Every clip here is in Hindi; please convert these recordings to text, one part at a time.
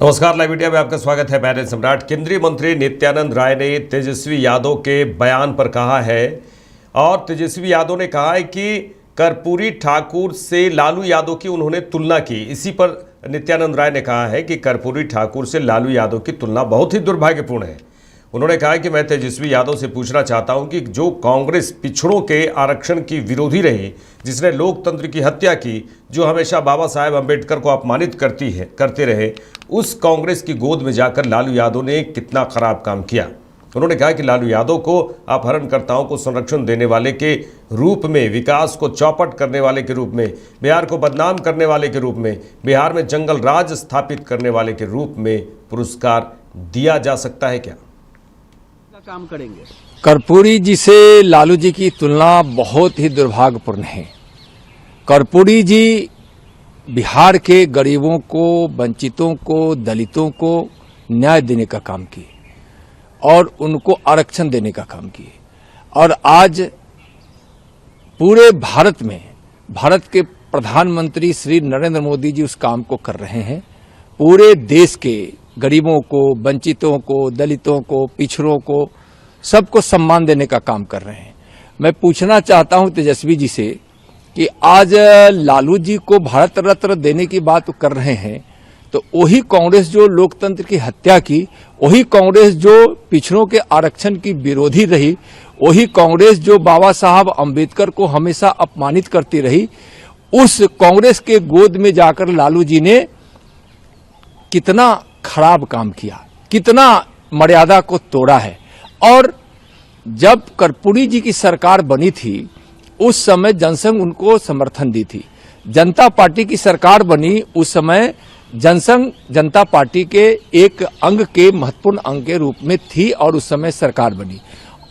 नमस्कार, लाइव मीडिया में आपका स्वागत है। मैं सम्राट। केंद्रीय मंत्री नित्यानंद राय ने तेजस्वी यादव के बयान पर कहा है और तेजस्वी यादव ने कहा है कि कर्पूरी ठाकुर से लालू यादव की उन्होंने तुलना की। इसी पर नित्यानंद राय ने कहा है कि कर्पूरी ठाकुर से लालू यादव की तुलना बहुत ही दुर्भाग्यपूर्ण है। उन्होंने कहा कि मैं तेजस्वी यादव से पूछना चाहता हूं कि जो कांग्रेस पिछड़ों के आरक्षण की विरोधी रही, जिसने लोकतंत्र की हत्या की, जो हमेशा बाबा साहेब अम्बेडकर को अपमानित करते रहे, उस कांग्रेस की गोद में जाकर लालू यादव ने कितना खराब काम किया। उन्होंने कहा कि लालू यादव को अपहरणकर्ताओं को संरक्षण देने वाले के रूप में, विकास को चौपट करने वाले के रूप में, बिहार को बदनाम करने वाले के रूप में, बिहार में जंगल राज स्थापित करने वाले के रूप में पुरस्कार दिया जा सकता है क्या? काम करेंगे। कर्पूरी जी से लालू जी की तुलना बहुत ही दुर्भाग्यपूर्ण है। कर्पूरी जी बिहार के गरीबों को, वंचितों को, दलितों को न्याय देने का काम किए और उनको आरक्षण देने का काम किए। और आज पूरे भारत में भारत के प्रधानमंत्री श्री नरेंद्र मोदी जी उस काम को कर रहे हैं। पूरे देश के गरीबों को, वंचितों को, दलितों को, पिछड़ों को, सबको सम्मान देने का काम कर रहे हैं। मैं पूछना चाहता हूं तेजस्वी जी से कि आज लालू जी को भारत रत्न देने की बात कर रहे हैं, तो वही कांग्रेस जो लोकतंत्र की हत्या की, वही कांग्रेस जो पिछड़ों के आरक्षण की विरोधी रही, वही कांग्रेस जो बाबा साहब अम्बेडकर को हमेशा अपमानित करती रही, उस कांग्रेस के गोद में जाकर लालू जी ने कितना खराब काम किया, कितना मर्यादा को तोड़ा है। और जब कर्पूरी जी की सरकार बनी थी, उस समय जनसंघ उनको समर्थन दी थी। जनता पार्टी की सरकार बनी, उस समय जनसंघ जनता पार्टी के एक अंग के, महत्वपूर्ण अंग के रूप में थी और उस समय सरकार बनी।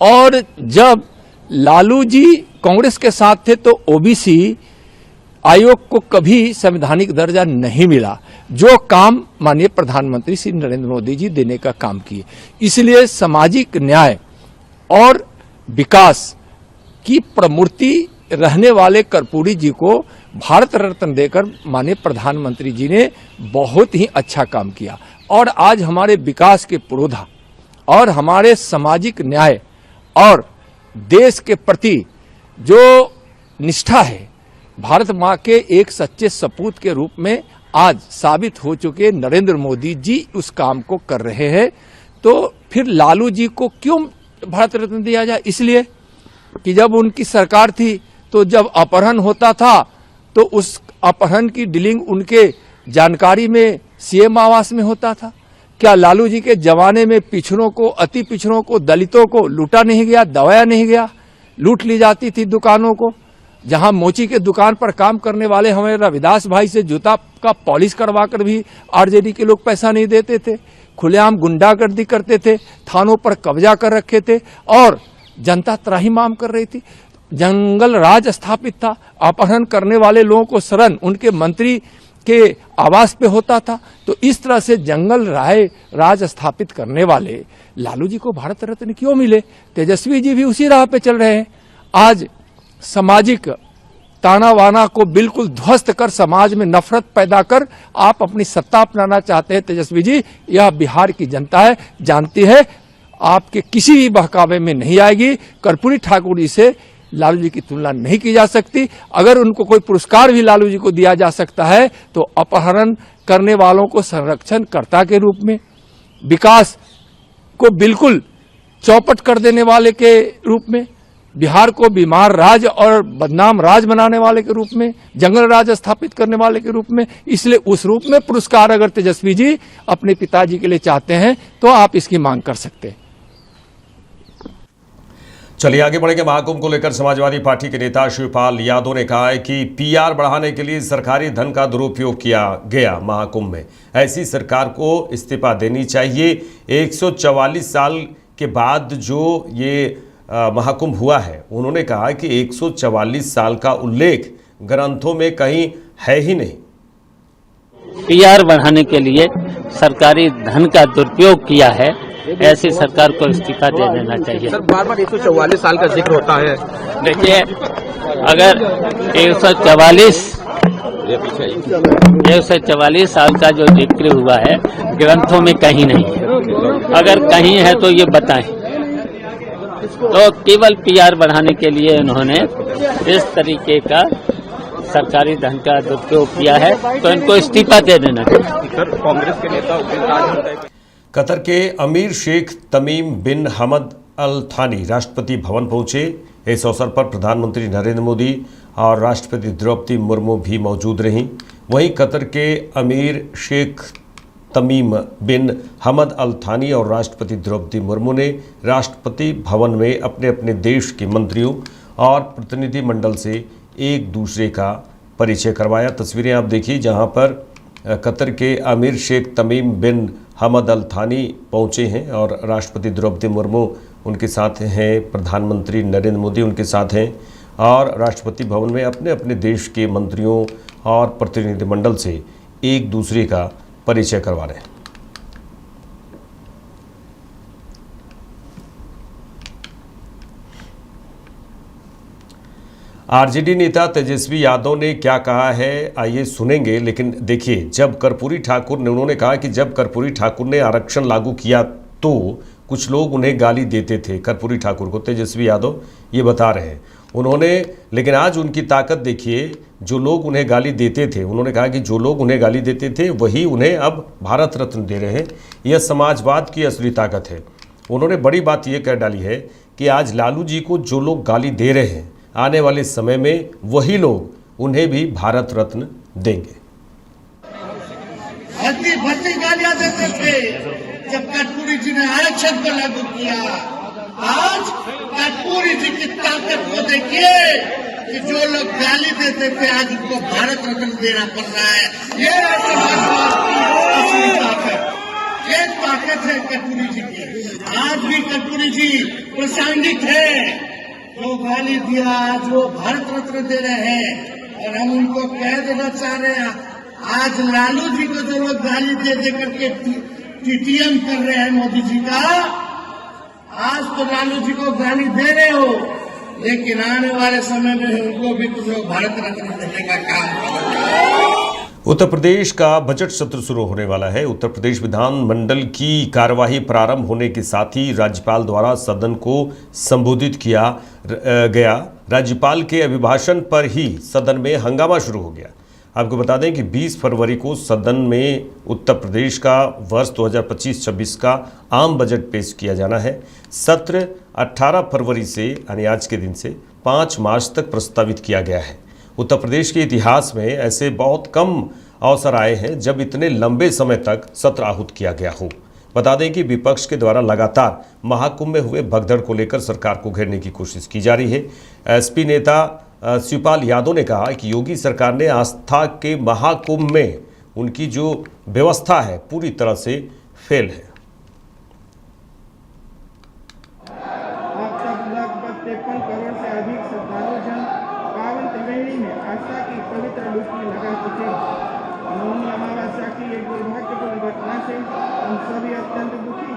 और जब लालू जी कांग्रेस के साथ थे तो ओबीसी आयोग को कभी संवैधानिक दर्जा नहीं मिला, जो काम माननीय प्रधानमंत्री श्री नरेंद्र मोदी जी देने का काम किए। इसलिए सामाजिक न्याय और विकास की प्रमूर्ति रहने वाले कर्पूरी जी को भारत रत्न देकर माननीय प्रधानमंत्री जी ने बहुत ही अच्छा काम किया। और आज हमारे विकास के पुरोधा और हमारे सामाजिक न्याय और देश के प्रति जो निष्ठा है, भारत मां के एक सच्चे सपूत के रूप में आज साबित हो चुके नरेंद्र मोदी जी उस काम को कर रहे हैं। तो फिर लालू जी को क्यों भारत रत्न दिया जाए? इसलिए कि जब उनकी सरकार थी तो जब अपहरण होता था तो उस अपहरण की डीलिंग उनके जानकारी में सीएम आवास में होता था। क्या लालू जी के जमाने में पिछड़ों को, अति पिछड़ों को, दलितों को लूटा नहीं गया, दबाया नहीं गया? लूट ली जाती थी दुकानों को। जहां मोची के दुकान पर काम करने वाले हमारे रविदास भाई से जूता का पॉलिश करवाकर भी आरजेडी के लोग पैसा नहीं देते थे। खुलेआम गुंडागर्दी करते थे, थानों पर कब्जा कर रखे थे और जनता त्राहिमाम कर रही थी। जंगल राज स्थापित था। अपहरण करने वाले लोगों को शरण उनके मंत्री के आवास पे होता था। तो इस तरह से जंगल राज स्थापित करने वाले लालू जी को भारत रत्न क्यों मिले? तेजस्वी जी भी उसी राह पे चल रहे हैं। आज सामाजिक ताना वाना को बिल्कुल ध्वस्त कर, समाज में नफरत पैदा कर आप अपनी सत्ता अपनाना चाहते हैं तेजस्वी जी। यह बिहार की जनता है, जानती है, आपके किसी भी बहकावे में नहीं आएगी। कर्पूरी ठाकुर जी से लालू जी की तुलना नहीं की जा सकती। अगर उनको कोई पुरस्कार भी लालू जी को दिया जा सकता है तो अपहरण करने वालों को संरक्षणकर्ता के रूप में, विकास को बिल्कुल चौपट कर देने वाले के रूप में, बिहार को बीमार राज और बदनाम राज बनाने वाले के रूप में, जंगल राज स्थापित करने वाले के रूप में। इसलिए उस रूप में पुरस्कार अगर तेजस्वी जी अपने पिताजी के लिए चाहते हैं तो आप इसकी मांग कर सकते हैं। चलिए आगे बढ़ेंगे। महाकुंभ को लेकर समाजवादी पार्टी के नेता शिवपाल यादव ने कहा है कि पीआर बढ़ाने के लिए सरकारी धन का दुरुपयोग किया गया महाकुंभ में। ऐसी सरकार को इस्तीफा देनी चाहिए। 144 साल के बाद जो ये महाकुंभ हुआ है, उन्होंने कहा कि 144 साल का उल्लेख ग्रंथों में कहीं है ही नहीं। पीआर बढ़ाने के लिए सरकारी धन का दुरुपयोग किया है, ऐसी सरकार को इस्तीफा दे देना चाहिए। सर, बार-बार 144 साल का जिक्र होता है। देखिए, अगर 144 144 साल का जो जिक्र हुआ है ग्रंथों में कहीं नहीं है। अगर कहीं है तो ये बताएं। तो केवल पीआर बढ़ाने के लिए उन्होंने इस तरीके का सरकारी धन का दुरुपयोग किया है, तो इनको इस्तीफा दे देना चाहिए। सर, कांग्रेस के नेता कतर के अमीर शेख तमीम बिन हमद अल थानी राष्ट्रपति भवन पहुंचे। इस अवसर पर प्रधानमंत्री नरेंद्र मोदी और राष्ट्रपति द्रौपदी मुर्मू भी मौजूद रहीं। वहीं कतर के अमीर शेख तमीम बिन हमद अल थानी और राष्ट्रपति द्रौपदी मुर्मू ने राष्ट्रपति भवन में अपने अपने देश के मंत्रियों और प्रतिनिधिमंडल से एक दूसरे का परिचय करवाया। तस्वीरें आप देखिए जहां पर कतर के अमीर शेख तमीम बिन हमद अल थानी पहुंचे हैं और राष्ट्रपति द्रौपदी मुर्मू उनके साथ हैं, प्रधानमंत्री नरेंद्र मोदी उनके साथ हैं और राष्ट्रपति भवन में अपने अपने देश के मंत्रियों और प्रतिनिधिमंडल से एक दूसरे का परिचय करवा रहे हैं। आरजेडी नेता तेजस्वी यादव ने क्या कहा है आइए सुनेंगे। लेकिन देखिए, जब कर्पूरी ठाकुर ने उन्होंने कहा कि जब कर्पूरी ठाकुर ने आरक्षण लागू किया तो कुछ लोग उन्हें गाली देते थे। कर्पूरी ठाकुर को तेजस्वी यादव ये बता रहे हैं उन्होंने। लेकिन आज उनकी ताकत देखिए, जो लोग उन्हें गाली देते थे, उन्होंने कहा कि जो लोग उन्हें गाली देते थे वही उन्हें अब भारत रत्न दे रहे हैं। यह समाजवाद की असली ताकत है। उन्होंने बड़ी बात यह कह डाली है कि आज लालू जी को जो लोग गाली दे रहे हैं, आने वाले समय में वही लोग उन्हें भी भारत रत्न देंगे। भर्ती गालियां देते थे जब कर्पूरी जी ने आरक्षण को लागू किया। आज कर्पूरी जी की ताकत को देखिए कि जो लोग गाली देते थे आज उनको भारत रत्न देना पड़ रहा है। ये ये ताकत है कर्पूरी जी की। आज भी कर्पूरी जी प्रासंगिक है। जो गाली दिया आज वो भारत रत्न दे रहे हैं और हम उनको कह देना चाह रहे हैं, आज लालू जी को जो लोग गाली दे दे करके टीटीएम कर रहे हैं मोदी जी का, आज तो लालू जी को गाली दे रहे हो, लेकिन आने वाले समय में उनको भी तुम लोग भारत रत्न देने का काम करो। उत्तर प्रदेश का बजट सत्र शुरू होने वाला है। उत्तर प्रदेश विधानमंडल की कार्यवाही प्रारंभ होने के साथ ही राज्यपाल द्वारा सदन को संबोधित किया गया। राज्यपाल के अभिभाषण पर ही सदन में हंगामा शुरू हो गया। आपको बता दें कि 20 फरवरी को सदन में उत्तर प्रदेश का वर्ष 2025-26 का आम बजट पेश किया जाना है। सत्र 18 फरवरी से यानी आज के दिन से 5 मार्च तक प्रस्तावित किया गया है। उत्तर प्रदेश के इतिहास में ऐसे बहुत कम अवसर आए हैं जब इतने लंबे समय तक सत्र आहूत किया गया हो। बता दें कि विपक्ष के द्वारा लगातार महाकुंभ में हुए भगदड़ को लेकर सरकार को घेरने की कोशिश की जा रही है। एसपी नेता शिवपाल यादव ने कहा कि योगी सरकार ने आस्था के महाकुंभ में उनकी जो व्यवस्था है पूरी तरह से फेल है। अब तक लगभग 53 करोड़ से अधिक श्रद्धालु जन पावन त्रिवेणी में आस्था की पवित्र डुबकी लगा चुके। मौनी अमावस्या की एक दुर्भाग्यपूर्ण घटना से हम सभी अत्यंत दुखी।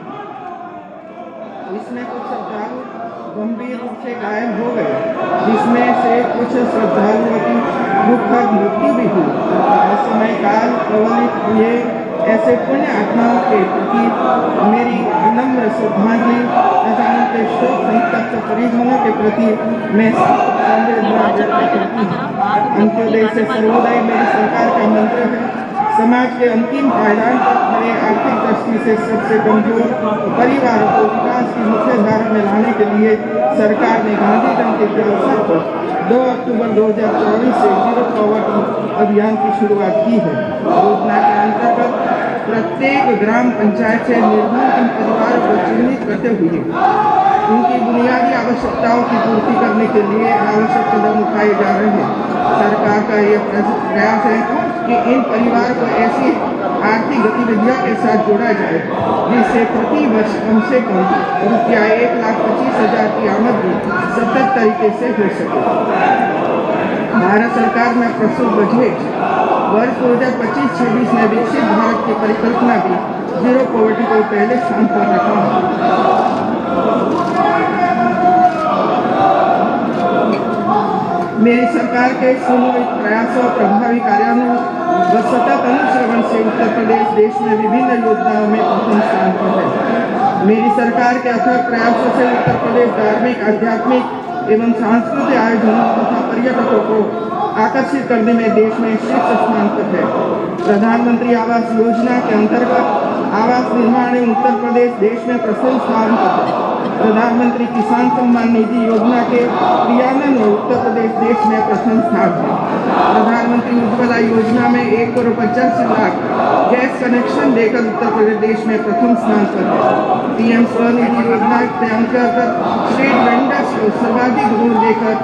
इसमें कुछ श्रद्धालु गंभीर रूप से घायल हो गए, जिसमें से कुछ श्रद्धालुओं की दुखद मृत्यु भी हुई। समय काल प्रवलित हुए ऐसे पुण्य आत्माओं के प्रति मेरी विनम्र श्रद्धांजलि तथा उनके शोक संतप्त परिजनों के प्रति मैं संवेदना व्यक्त करती हूँ। अंत्योदय से सर्वोदय मेरी सरकार का मंत्र है। समाज के अंतिम पायदान पर खड़े आर्थिक दृष्टि से सबसे कमजोर परिवारों को विकास की मुख्य धारा में लाने के लिए सरकार ने गांधी जयंती के अवसर पर 2 अक्टूबर 2024 से जीरो पॉवर्टी अभियान की शुरुआत की है। योजना के अंतर्गत प्रत्येक ग्राम पंचायत से निर्धन परिवार को चिन्हित करते हुए उनकी बुनियादी आवश्यकताओं की पूर्ति करने के लिए आवश्यक कदम उठाए जा रहे हैं। सरकार का यह प्रयास है कि इन परिवार को ऐसी आर्थिक गतिविधियों के साथ जोड़ा जाए जिससे प्रति वर्ष कम से कम रुपया 1,25,000 की आमदनी सतत तरीके से हो सके। भारत सरकार में प्रस्तुत बजट वर्ष 2025-26 में विकसित भारत की परिकल्पना भी जीरो पॉवर्टी को पहले स्थान पर रखा है। मेरी सरकार के सुनियोजित प्रयासों और प्रभावी कार्यान्वयन व सतत अनुश्रवण से उत्तर प्रदेश देश में विभिन्न योजनाओं में प्रथम स्थान पर है। मेरी सरकार के अथक प्रयासों से उत्तर प्रदेश धार्मिक, आध्यात्मिक एवं सांस्कृतिक आयोजनों तथा पर्यटकों को आकर्षित करने में देश में शीर्ष स्थान पर है। प्रधानमंत्री आवास योजना के अंतर्गत आवास निर्माण में उत्तर प्रदेश देश में प्रथम स्थान पर है। प्रधानमंत्री किसान सम्मान निधि योजना के क्रियान्वयन में उत्तर प्रदेश देश में प्रथम स्थान है। प्रधानमंत्री उज्ज्वला योजना में 1,85 लाख गैस कनेक्शन देकर उत्तर प्रदेश देश में प्रथम स्थान पर है। पीएम स्वनिधि योजना के अंतर्गत स्ट्रीट वेंडर्स को सर्वाधिक ऋण देकर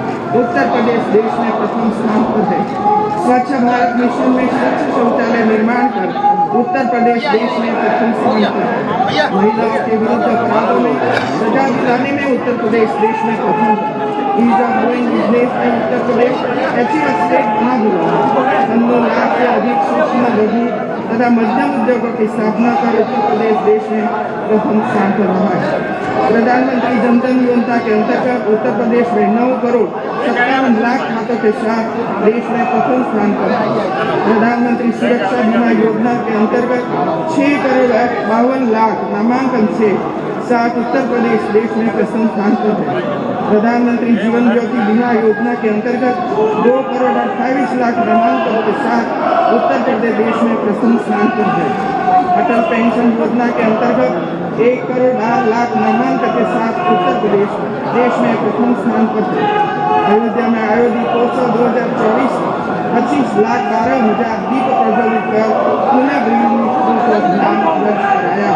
उत्तर प्रदेश देश में प्रथम स्थान पर है। स्वच्छ भारत मिशन में स्वच्छ शौचालय निर्माण कर उत्तर प्रदेश देश में प्रथम स्थान पर है। महिलाओं के विरुद्ध अपराधों में सजा दिलाने में उत्तर प्रदेश देश में प्रथम है। ईज ऑफ डूइंग बिजनेस में उत्तर प्रदेश अचीव स्टेट बना हुआ है। 15 लाख से अधिक सूक्ष्म लघु तथा मध्यम उद्योगों की स्थापना कर उत्तर प्रदेश देश में प्रथम स्थान पर रहा है। प्रधानमंत्री जनधन योजना के अंतर्गत उत्तर प्रदेश में 9 करोड़ 57 लाख खातों के साथ देश में प्रथम स्थान पर है। प्रधानमंत्री सुरक्षा बीमा योजना के अंतर्गत 6 करोड़ 52 लाख नामांकन से साथ उत्तर प्रदेश देश में प्रथम स्थान पर है। प्रधानमंत्री जीवन ज्योति बीमा योजना के अंतर्गत 2 करोड़ 28 लाख नामांकन के साथ उत्तर प्रदेश देश में प्रथम स्थान पर है। अटल पेंशन योजना के अंतर्गत 1 करोड़ 8 लाख नामांकन के साथ उत्तर प्रदेश देश में प्रथम स्थान पर है। अयोध्या में आयोजित उत्सव 2024 25 लाख 12 हजार दीप प्रज्वलित कर पुनः गृह को ध्यान दर्ज कराया।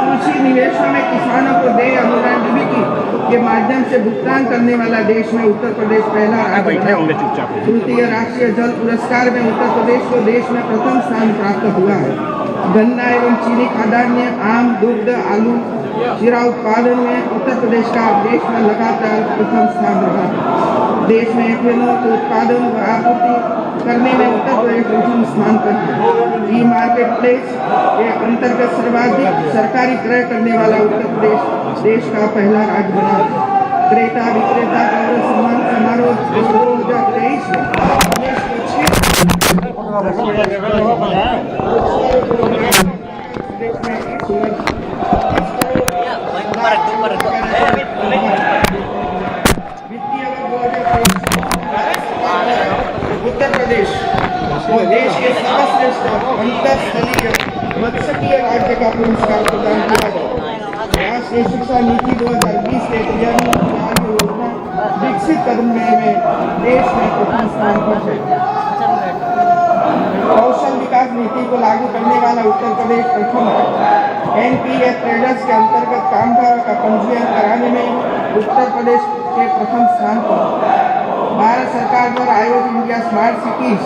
कृषि निवेशों में किसानों को देय अनुदान डीबीटी के माध्यम से भुगतान करने वाला देश में उत्तर प्रदेश पहला राज्य है। तृतीय राष्ट्रीय जल पुरस्कार में उत्तर प्रदेश को देश में प्रथम स्थान प्राप्त हुआ है। गन्ना एवं चीनी खाद्यान्न, आम, दुग्ध, आलू, जीरा उत्पादन में उत्तर प्रदेश का देश में लगातार प्रथम स्थान रहा है। देश में एथेनॉल के उत्पादन व आपूर्ति करने में उत्तर प्रदेश प्रथम स्थान पर है। ई मार्केट प्लेस के अंतर्गत सर्वाधिक सरकारी क्रय करने वाला उत्तर प्रदेश देश का पहला राज्य बना है। क्रेता विक्रेता गौरव सम्मान समारोह 2023 में प्रदेश उत्तर प्रदेश को देश के सर्वश्रेष्ठ अंतरस्थलीय मत्स्यकीय राज्य का पुरस्कार प्रदान किया गया। राष्ट्रीय शिक्षा नीति 2020 के क्रियान्वयन योजना विकसित करने में देश में प्रथम स्थान पर है। कौशल विकास नीति को लागू करने वाला उत्तर प्रदेश प्रथम है। एनपीएस ट्रेडर्स के अंतर्गत कामगारों का पंजीयन कराने में उत्तर प्रदेश के प्रथम स्थान पर। भारत सरकार द्वारा आयोजित India smart cities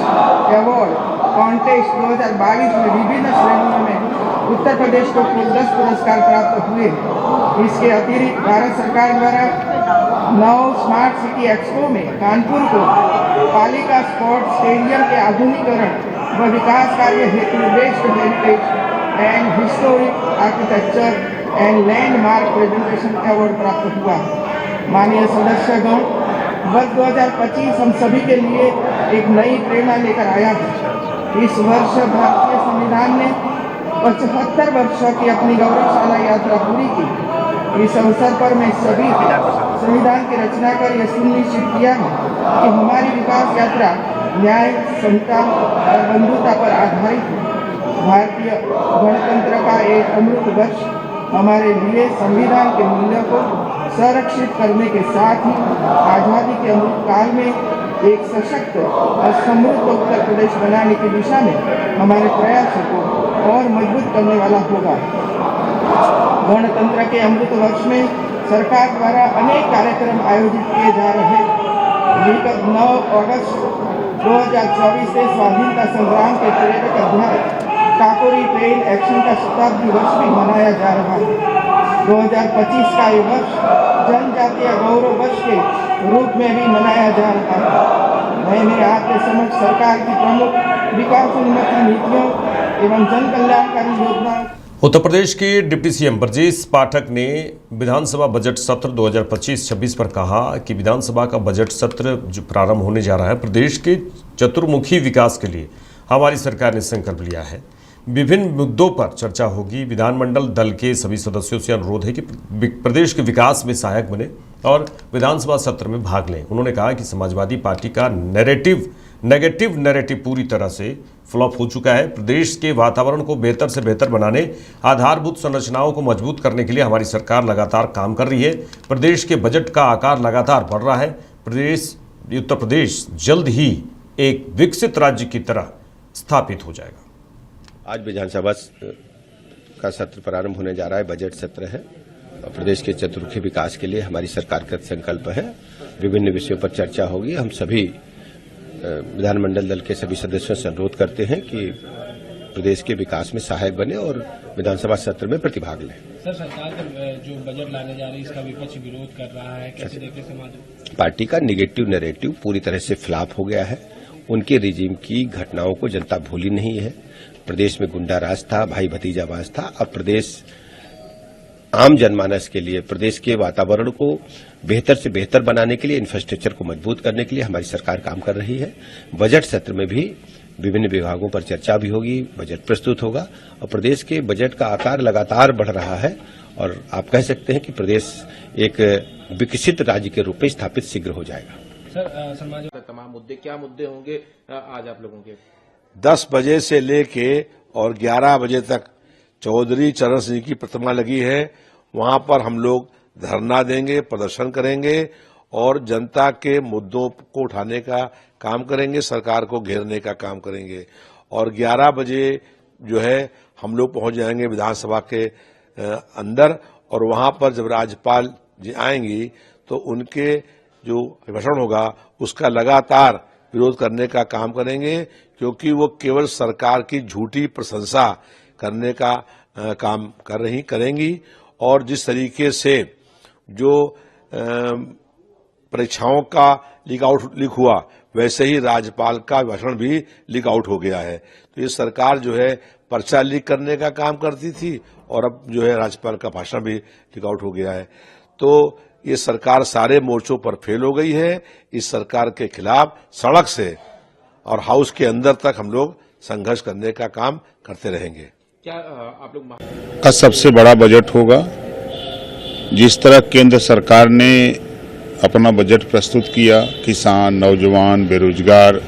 award contest 2022 में विभिन्न श्रेणियों में उत्तर प्रदेश को कुल 10 पुरस्कार प्राप्त हुए। इसके अतिरिक्त भारत सरकार द्वारा 9 स्मार्ट सिटी एक्सपो में कानपुर को पालिका स्पोर्ट्स स्टेडियम के आधुनिकीकरण व विकास कार्य हेतु best heritage and historic architecture and landmark presentation award प्राप्त हुआ। माननीय सदस्यगण, वर्ष 2025 हम सभी के लिए एक नई प्रेरणा लेकर आया है। इस वर्ष भारतीय संविधान ने 75 वर्ष की अपनी गौरवशाली यात्रा पूरी की। इस अवसर पर मैं सभी संविधान की रचना कर यह सुनिश्चित किया है कि हमारी विकास यात्रा न्याय, समता और बंधुता पर आधारित है। भारतीय गणतंत्र का एक अमृत वर्ष हमारे लिए संविधान के मूल्यों को संरक्षित करने के साथ ही आज़ादी के अमृत काल में एक सशक्त और समृद्ध उत्तर प्रदेश बनाने की दिशा में हमारे प्रयासों को और मजबूत करने वाला होगा। गणतंत्र के अमृत वर्ष में सरकार द्वारा अनेक कार्यक्रम आयोजित किए जा रहे हैं। विगत 9 अगस्त 2024 से स्वाधीनता संग्राम के प्रेरक अध्याय काकोरी ट्रेन एक्शन का शताब्दी वर्ष भी मनाया जा रहा है। 2025 का ये वर्ष जनजातीय गौरव वर्ष के रूप में भी मनाया जा रहा है। मैंने आपके समक्ष सरकार की प्रमुख विकास उन्मुखी नीतियों एवं जन कल्याणकारी योजनाओं उत्तर प्रदेश के डिप्टी सीएम ब्रजेश पाठक ने विधानसभा बजट सत्र 2025-26 पर कहा कि विधानसभा का बजट सत्र जो प्रारंभ होने जा रहा है, प्रदेश के चतुर्मुखी विकास के लिए हमारी सरकार ने संकल्प लिया है। विभिन्न मुद्दों पर चर्चा होगी। विधानमंडल दल के सभी सदस्यों से अनुरोध है कि प्रदेश के विकास में सहायक बने और विधानसभा सत्र में भाग लें। उन्होंने कहा कि समाजवादी पार्टी का नेगेटिव नैरेटिव पूरी तरह से फ्लॉप हो चुका है। प्रदेश के वातावरण को बेहतर से बेहतर बनाने, आधारभूत संरचनाओं को मजबूत करने के लिए हमारी सरकार लगातार काम कर रही है। प्रदेश के बजट का आकार लगातार बढ़ रहा है। उत्तर प्रदेश जल्द ही एक विकसित राज्य की तरह स्थापित हो जाएगा। आज विधानसभा का सत्र प्रारंभ होने जा रहा है। बजट सत्र है। प्रदेश के चतुर्मुखी विकास के लिए हमारी सरकार का संकल्प है। विभिन्न विषयों पर चर्चा होगी। हम सभी विधानमंडल दल के सभी सदस्यों से अनुरोध करते हैं कि प्रदेश के विकास में सहायक बने और विधानसभा सत्र में प्रतिभाग लें। सर, सरकार जो बजट लाने जा रही है, इसका विपक्ष विरोध कर रहा है, कैसे देखते समाज? पार्टी का निगेटिव नैरेटिव पूरी तरह से फ्लॉप हो गया है। उनके रिजीम की घटनाओं को जनता भूली नहीं है। प्रदेश में गुंडा राज था, भाई भतीजावाज था। अब प्रदेश आम जनमानस के लिए, प्रदेश के वातावरण को बेहतर से बेहतर बनाने के लिए, इंफ्रास्ट्रक्चर को मजबूत करने के लिए हमारी सरकार काम कर रही है। बजट सत्र में भी विभिन्न विभागों पर चर्चा भी होगी, बजट प्रस्तुत होगा और प्रदेश के बजट का आकार लगातार बढ़ रहा है और आप कह सकते हैं कि प्रदेश एक विकसित राज्य के रूप में स्थापित शीघ्र हो जाएगा। सर, समाज में तमाम मुद्दे, क्या मुद्दे होंगे आज आप लोगों के? 10 बजे से लेके और 11 बजे तक चौधरी चरण सिंह की प्रतिमा लगी है। वहां पर हम लोग धरना देंगे, प्रदर्शन करेंगे और जनता के मुद्दों को उठाने का काम करेंगे, सरकार को घेरने का काम करेंगे। और 11 बजे जो है हम लोग पहुंच जाएंगे विधानसभा के अंदर और वहां पर जब राज्यपाल जी आएंगी तो उनके जो भाषण होगा उसका लगातार विरोध करने का काम करेंगे, क्योंकि वो केवल सरकार की झूठी प्रशंसा करने का काम करेंगी और जिस तरीके से जो परीक्षाओं का लीक हुआ वैसे ही राज्यपाल का भाषण भी लीक आउट हो गया है। तो ये सरकार जो है पर्चा लीक करने का काम करती थी और अब जो है राज्यपाल का भाषण भी लीक आउट हो गया है। तो ये सरकार सारे मोर्चों पर फेल हो गई है। इस सरकार के खिलाफ सड़क से और हाउस के अंदर तक हम लोग संघर्ष करने का काम करते रहेंगे। क्या आप लोग का सबसे बड़ा बजट होगा। जिस तरह केंद्र सरकार ने अपना बजट प्रस्तुत किया, किसान, नौजवान, बेरोजगार,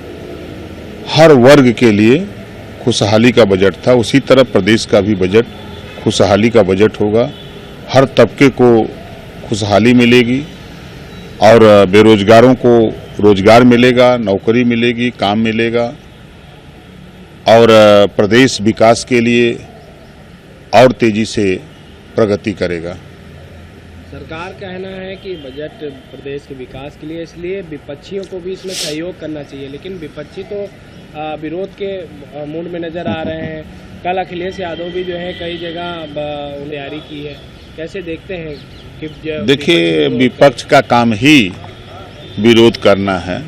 हर वर्ग के लिए खुशहाली का बजट था, उसी तरह प्रदेश का भी बजट खुशहाली का बजट होगा। हर तबके को खुशहाली मिलेगी और बेरोजगारों को रोजगार मिलेगा, नौकरी मिलेगी, काम मिलेगा और प्रदेश विकास के लिए और तेजी से प्रगति करेगा। सरकार का कहना है कि बजट प्रदेश के विकास के लिए, इसलिए विपक्षियों को भी इसमें सहयोग करना चाहिए, लेकिन विपक्षी तो विरोध के मूड में नजर आ रहे हैं। कल अखिलेश यादव भी जो है कई जगह तैयारी की है, कैसे देखते हैं कि देखिए विपक्ष का काम ही विरोध करना है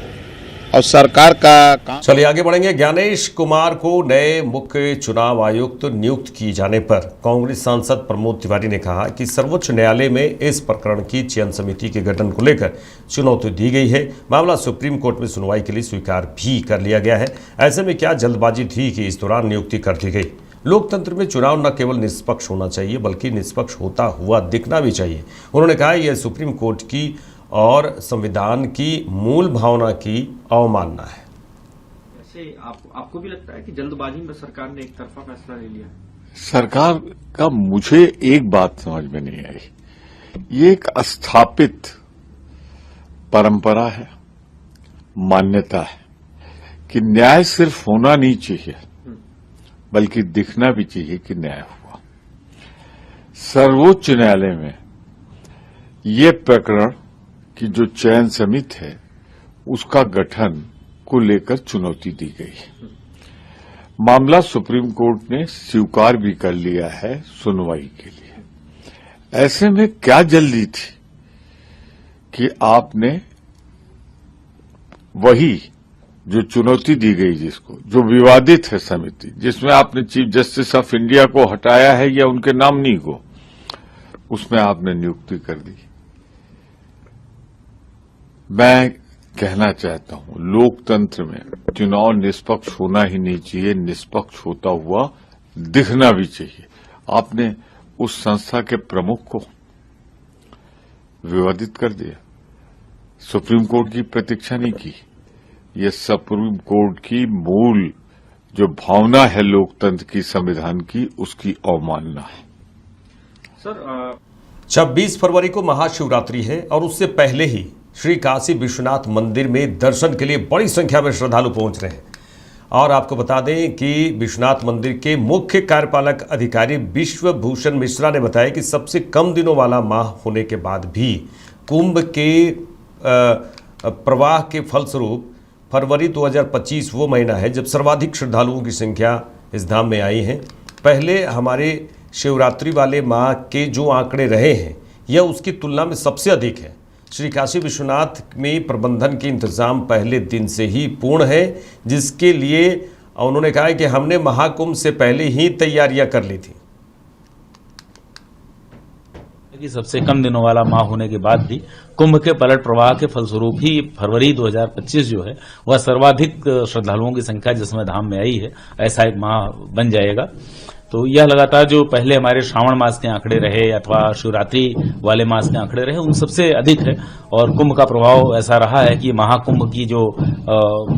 और सरकार का काम। चलिए आगे बढ़ेंगे। ज्ञानेश कुमार को नए मुख्य चुनाव आयुक्त नियुक्त किए जाने पर कांग्रेस सांसद प्रमोद तिवारी ने कहा कि सर्वोच्च न्यायालय में इस प्रकरण की चयन समिति के गठन को लेकर चुनौती दी गई है। मामला सुप्रीम कोर्ट में सुनवाई के लिए स्वीकार भी कर लिया गया है। ऐसे में क्या जल्दबाजी थी कि इस दौरान नियुक्ति कर दी गई। लोकतंत्र में चुनाव न केवल निष्पक्ष होना चाहिए बल्कि निष्पक्ष होता हुआ दिखना भी चाहिए। उन्होंने कहा यह सुप्रीम कोर्ट की और संविधान की मूल भावना की अवमानना है। ऐसे आपको भी लगता है कि जल्दबाजी में सरकार ने एक तरफा फैसला ले लिया? सरकार का मुझे एक बात समझ में नहीं आई। ये एक स्थापित परंपरा है, मान्यता है कि न्याय सिर्फ होना नहीं चाहिए बल्कि दिखना भी चाहिए कि न्याय हुआ। सर्वोच्च न्यायालय में ये प्रकरण की जो चयन समिति है उसका गठन को लेकर चुनौती दी गई है। मामला सुप्रीम कोर्ट ने स्वीकार भी कर लिया है सुनवाई के लिए। ऐसे में क्या जल्दी थी कि आपने वही जो चुनौती दी गई, जिसको जो विवादित है समिति, जिसमें आपने चीफ जस्टिस ऑफ इंडिया को हटाया है या उनके नॉमिनी को, उसमें आपने नियुक्ति कर दी। मैं कहना चाहता हूं, लोकतंत्र में चुनाव निष्पक्ष होना ही नहीं चाहिए, निष्पक्ष होता हुआ दिखना भी चाहिए। आपने उस संस्था के प्रमुख को विवादित कर दिया, सुप्रीम कोर्ट की प्रतीक्षा नहीं की। ये सुप्रीम कोर्ट की मूल जो भावना है लोकतंत्र की, संविधान की, उसकी अवमानना है। सर 26 फरवरी को महाशिवरात्रि है और उससे पहले ही श्री काशी विश्वनाथ मंदिर में दर्शन के लिए बड़ी संख्या में श्रद्धालु पहुंच रहे हैं। और आपको बता दें कि विश्वनाथ मंदिर के मुख्य कार्यपालक अधिकारी विश्वभूषण मिश्रा ने बताया कि सबसे कम दिनों वाला माह होने के बाद भी कुंभ के प्रवाह के फलस्वरूप फरवरी 2025 वो महीना है जब सर्वाधिक श्रद्धालुओं की संख्या इस धाम में आई है। पहले हमारे शिवरात्रि वाले माह के जो आंकड़े रहे हैं यह उसकी तुलना में सबसे अधिक है। श्री काशी विश्वनाथ में प्रबंधन के इंतजाम पहले दिन से ही पूर्ण है, जिसके लिए उन्होंने कहा है कि हमने महाकुंभ से पहले ही तैयारियां कर ली थी। कि सबसे कम दिनों वाला माह होने के बाद भी कुंभ के पलट प्रवाह के फलस्वरूप ही फरवरी 2025 जो है वह सर्वाधिक श्रद्धालुओं की संख्या जिसमें धाम में आई है, ऐसा एक माह बन जाएगा। तो यह लगातार जो पहले हमारे श्रावण मास के आंकड़े रहे अथवा शिवरात्रि वाले मास के आंकड़े रहे, उन सबसे अधिक है। और कुंभ का प्रभाव ऐसा रहा है कि महाकुंभ की जो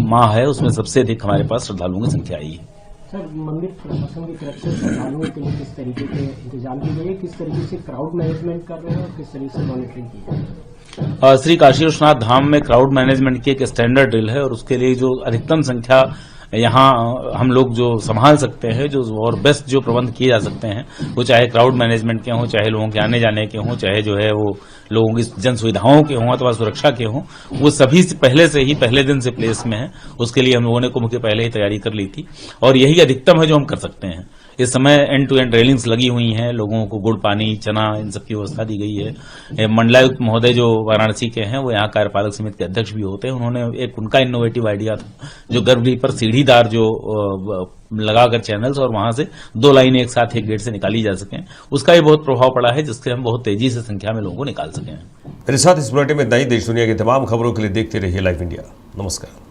माह है उसमें सबसे अधिक हमारे पास श्रद्धालुओं की संख्या आई है। सर, मंदिर प्रशासन की तरफ से श्रद्धालुओं के लिए किस तरीके के इंतजाम किए गए, किस तरीके से क्राउड मैनेजमेंट कर रहे हैं और किस तरीके से मॉनिटरिंग की है? श्री काशी विश्वनाथ धाम में क्राउड मैनेजमेंट की एक स्टैंडर्ड ड्रिल है और उसके लिए जो अधिकतम संख्या यहाँ हम लोग जो संभाल सकते हैं, जो और बेस्ट जो प्रबंध किए जा सकते हैं, वो चाहे क्राउड मैनेजमेंट के हों, चाहे लोगों के आने जाने के हों, चाहे जो है वो लोगों की जन सुविधाओं के हों अथवा सुरक्षा के हों, वो सभी पहले से ही पहले दिन से प्लेस में है। उसके लिए हम लोगों ने कुंभ के पहले ही तैयारी कर ली थी और यही अधिकतम है जो हम कर सकते हैं। इस समय एंड टू एंड रेलिंग्स लगी हुई हैं, लोगों को गुड़ पानी चना इन सब की व्यवस्था दी गई है। मंडलायुक्त महोदय जो वाराणसी के हैं वो यहाँ कार्यपालक समिति के अध्यक्ष भी होते हैं। उन्होंने एक उनका इनोवेटिव आइडिया था जो गर्भगृह पर सीढ़ीदार जो लगाकर चैनल्स और वहां से 2 लाइनें एक साथ एक गेट से निकाली जा सकें, उसका भी बहुत प्रभाव पड़ा है जिससे हम बहुत तेजी से संख्या में लोगों को निकाल सकें। मेरे साथ इस बुलेटिन में नई देश दुनिया की तमाम खबरों के लिए देखते रहिए लाइव इंडिया। नमस्कार।